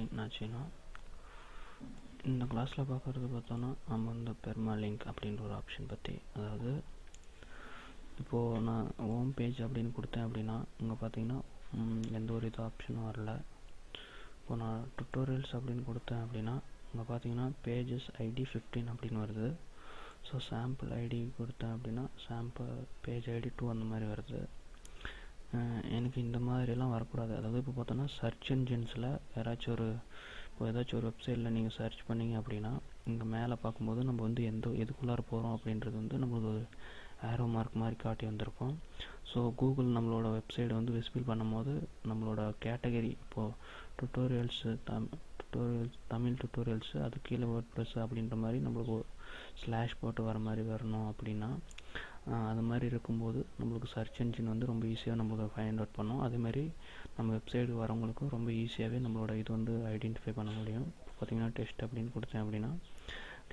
அப்படின்னாச்சுன்னா இந்த கிளாஸில் பார்க்குறது பார்த்தோன்னா நம்ம வந்து பெர்மாலிங்க் அப்படின்ற ஒரு ஆப்ஷன் பற்றி, அதாவது இப்போது நான் ஹோம் பேஜ் அப்படின்னு கொடுத்தேன் அப்படின்னா இங்கே பார்த்தீங்கன்னா எந்த ஒரு இது ஆப்ஷனும் வரல. இப்போ நான் டுட்டோரியல்ஸ் அப்படின்னு கொடுத்தேன் அப்படின்னா இங்கே பார்த்தீங்கன்னா பேஜஸ் ஐடி 15 அப்படின்னு வருது. ஸோ சாம்பிள் ஐடி கொடுத்தேன் அப்படின்னா சாம்பிள் பேஜ் ஐடி 2 அந்த மாதிரி வருது. எனக்கு இந்த மாதிரிலாம் வரக்கூடாது. அதாவது இப்போ பார்த்தோன்னா சர்ச் என்ஜின்ஸில் ஏதாச்சும் ஒரு வெப்சைட்டில் நீங்கள் சர்ச் பண்ணிங்க அப்படின்னா இங்கே மேலே பார்க்கும்போது நம்ம வந்து எதுக்குள்ளார போகிறோம் அப்படின்றது வந்து நம்மளுக்கு ஒரு ஆரோ மார்க் மாதிரி காட்டி வந்திருக்கும். ஸோ கூகுள் நம்மளோட வெப்சைட் வந்து விசிபிள் பண்ணும்போது நம்மளோட கேட்டகரி இப்போது டுட்டோரியல்ஸு தமிழ் டுட்டோரியல்ஸு அது கீழே WordPress அப்படின்ற மாதிரி நம்மளுக்கு ஸ்லாஷ் போட்டு வர மாதிரி வரணும் அப்படின்னா அது மாதிரி இருக்கும்போது நம்மளுக்கு சர்ச் என்ஜின் வந்து ரொம்ப ஈஸியாக நம்மளுக்கு ஃபைண்ட் அவுட் பண்ணும். அதேமாதிரி நம்ம வெப்சைட் வரவங்களுக்கும் ரொம்ப ஈஸியாகவே நம்மளோட இது வந்து ஐடென்டிஃபை பண்ண முடியும். பார்த்திங்கன்னா டெஸ்ட் அப்படின்னு கொடுத்தேன் அப்படின்னா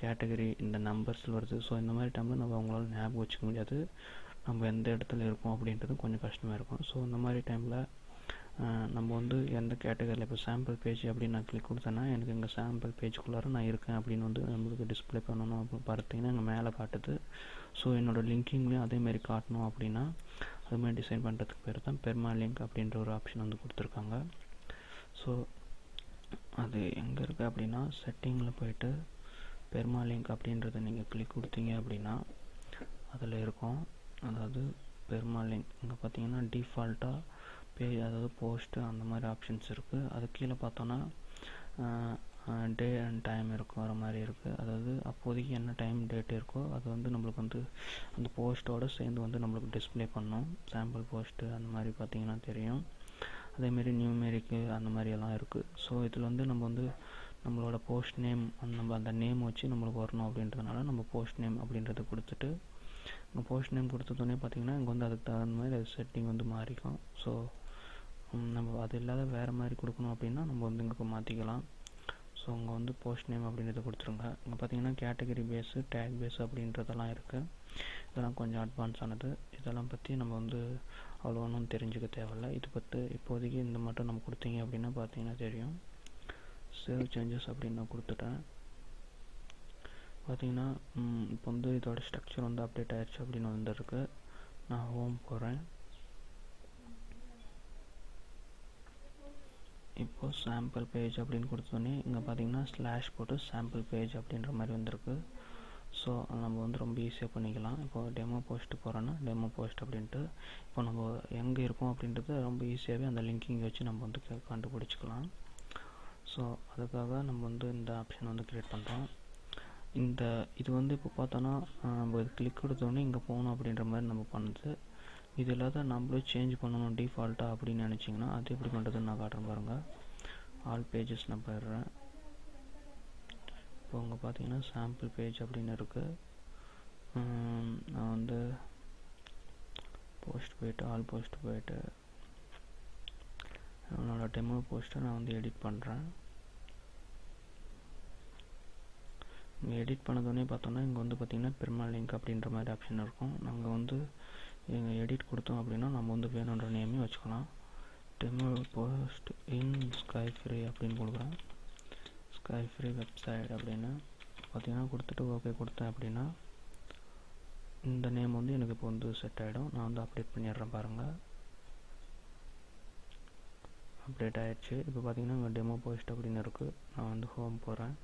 கேட்டகரி இந்த நம்பர்ஸில் வருது. ஸோ இந்த மாதிரி டைமில் நம்ம அவங்களால ஞாபகம் வச்சுக்க முடியாது, நம்ம எந்த இடத்துல இருக்கோம் அப்படின்றது கொஞ்சம் கஷ்டமாக இருக்கும். ஸோ இந்த மாதிரி டைமில் நம்ம வந்து எந்த கேட்டகரியில் இப்போ சாம்பிள் பேஜ் அப்படின்னு நான் கிளிக் கொடுத்தேன்னா எனக்கு இங்கே சாம்பிள் பேஜுக்குள்ளார நான் இருக்கேன் அப்படின்னு வந்து நம்மளுக்கு டிஸ்பிளே பண்ணணும் அப்படின்னு பார்த்தீங்கன்னா இங்கே மேலே காட்டுது. ஸோ என்னோடய லிங்கிங்லேயும் அதேமாரி காட்டணும் அப்படின்னா அதுமாதிரி டிசைன் பண்ணுறதுக்கு பேர் தான் பெர்மாலிங்க் அப்படின்ற ஒரு ஆப்ஷன் வந்து கொடுத்துருக்காங்க. ஸோ அது எங்கே இருக்குது அப்படின்னா செட்டிங்கில் போய்ட்டு பெர்மாலிங்க் அப்படின்றத நீங்கள் கிளிக் கொடுத்தீங்க அப்படின்னா அதில் இருக்கும். அதாவது பெர்மாலிங்க் இங்கே பார்த்தீங்கன்னா டிஃபால்ட்டாக பேஜ் அதாவது போஸ்ட்டு அந்த மாதிரி ஆப்ஷன்ஸ் இருக்குது. அது கீழே பார்த்தோன்னா டே அண்ட் டைம் இருக்கும் வர மாதிரி இருக்குது. அதாவது அப்போதைக்கு என்ன டைம் டேட் இருக்கோ அது வந்து நம்மளுக்கு வந்து அந்த போஸ்ட்டோடு சேர்ந்து வந்து நம்மளுக்கு டிஸ்பிளே பண்ணணும். சாம்பிள் போஸ்ட்டு அந்த மாதிரி பார்த்திங்கன்னா தெரியும். அதேமாரி நியூமெரிக்கு அந்த மாதிரியெல்லாம் இருக்குது. ஸோ இதில் வந்து நம்ம வந்து நம்மளோட போஸ்ட் நேம் நம்ம அந்த நேம் வச்சு நம்மளுக்கு வரணும் அப்படின்றதுனால நம்ம போஸ்ட் நேம் அப்படின்றத கொடுத்துட்டு இங்கே போஸ்ட் நேம் கொடுத்தோடனே பார்த்திங்கன்னா இங்கே வந்து அதுக்கு தகுந்த மாதிரி அது செட்டிங் வந்து மாறிக்கும். ஸோ நம்ம அது இல்லாத வேறு மாதிரி கொடுக்கணும் அப்படின்னா நம்ம வந்து இங்கே மாற்றிக்கலாம். ஸோ இங்கே வந்து போஸ்ட் நேம் அப்படின்றத கொடுத்துருங்க. இங்கே பார்த்திங்கன்னா கேட்டகரி பேஸு டேக் பேஸு அப்படின்றதெல்லாம் இருக்குது. இதெல்லாம் கொஞ்சம் அட்வான்ஸ் ஆனது. இதெல்லாம் பற்றி நம்ம வந்து அவ்வளோ ஒன்றும் தெரிஞ்சுக்க தேவையில்லை. இது பற்றி இப்போதைக்கு இந்த மட்டும் நம்ம கொடுத்தீங்க அப்படின்னா பார்த்தீங்கன்னா தெரியும். சேவ் சேஞ்சஸ் அப்படின்னு நான் கொடுத்துட்டேன். பார்த்திங்கன்னா இப்போ வந்து இதோட ஸ்ட்ரக்சர் வந்து அப்டேட் ஆகிடுச்சு அப்படின்னு வந்துருக்கு. நான் ஹோம் போகிறேன். இப்போது சாம்பிள் பேஜ் அப்படின்னு கொடுத்தோன்னே இங்கே பார்த்தீங்கன்னா ஸ்லாஷ் போட்டு சாம்பிள் பேஜ் அப்படின்ற மாதிரி வந்திருக்கு. ஸோ நம்ம வந்து ரொம்ப ஈஸியாக பண்ணிக்கலாம். இப்போது டெமோ போஸ்ட்டு போகிறோன்னா டெமோ போஸ்ட் அப்படின்ட்டு இப்போ நம்ம எங்கே இருக்கோம் அப்படின்றது ரொம்ப ஈஸியாகவே அந்த லிங்கிங் வச்சு நம்ம வந்து கண்டுபிடிச்சிக்கலாம். ஸோ அதுக்காக நம்ம வந்து இந்த ஆப்ஷன் வந்து க்ரியேட் பண்ணுறோம். இது வந்து இப்போ பார்த்தோன்னா நம்ம இது கிளிக் கொடுத்தோடனே இங்கே போகணும் அப்படின்ற மாதிரி நம்ம பண்ணுது. இது இல்லாத நம்மளும் சேஞ்ச் பண்ணணும் டிஃபால்ட்டாக அப்படின்னு நினச்சிங்கன்னா அது எப்படி பண்ணுறதுன்னு நான் காட்டுறேன் பாருங்கள். ஆல் பேஜஸ் நான் போயிடுறேன். இப்போ உங்கள் பார்த்தீங்கன்னா சாம்பிள் பேஜ் அப்படின்னு இருக்குது. நான் வந்து போஸ்ட் போய்ட்டு ஆல் போஸ்ட் போய்ட்டு என்னோடய டெமோ போஸ்ட்டை நான் வந்து எடிட் பண்ணுறேன். இங்கே எடிட் பண்ணதோடனே பார்த்தோன்னா இங்கே வந்து பார்த்திங்கன்னா பெர்மாலிங்க் அப்படின்ற மாதிரி ஆப்ஷன் இருக்கும். நாங்கள் வந்து எங்கள் எடிட் கொடுத்தோம் அப்படின்னா நம்ம வந்து வேணுன்ற நேமே வச்சுக்கலாம். டெமோ போஸ்ட் இன் ஸ்கை ஃப்ரீ அப்படின்னு கொடுக்குறேன். ஸ்கை ஃப்ரீ வெப்சைட் அப்படின்னு பார்த்திங்கன்னா கொடுத்துட்டு ஓகே கொடுத்தேன் அப்படின்னா இந்த நேம் வந்து எனக்கு இப்போ வந்து செட் ஆகிடும். நான் வந்து அப்டேட் பண்ணிடுறேன் பாருங்கள். அப்டேட் ஆகிடுச்சு. இப்போ பார்த்திங்கன்னா இங்கே டெமோ போஸ்ட் அப்படின்னு இருக்குது. நான் வந்து ஹோம் போகிறேன்.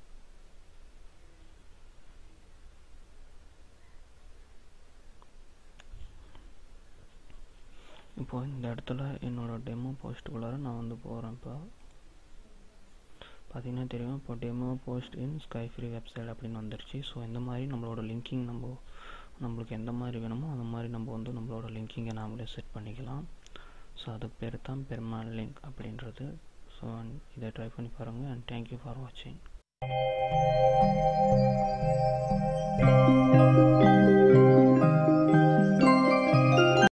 இப்போது இந்த இடத்துல என்னோடய டெமோ போஸ்ட்டுக்குள்ளார நான் வந்து போகிறேன். இப்போ பார்த்திங்கன்னா தெரியும். இப்போ டெமோ போஸ்ட் இன் ஸ்கை ஃப்ரீ வெப்சைட் அப்படின்னு வந்துருச்சு. ஸோ இந்த மாதிரி நம்மளோட லிங்கிங் நம்மளுக்கு எந்த மாதிரி வேணுமோ அந்த மாதிரி நம்ம வந்து நம்மளோட லிங்கிங்கை நாமளே செட் பண்ணிக்கலாம். ஸோ அதுக்கு பேர் தான் பெர்மாலிங்க் அப்படின்றது. ஸோ இதை ட்ரை பண்ணி பாருங்கள். அண்ட் தேங்க்யூ ஃபார் வாட்சிங்.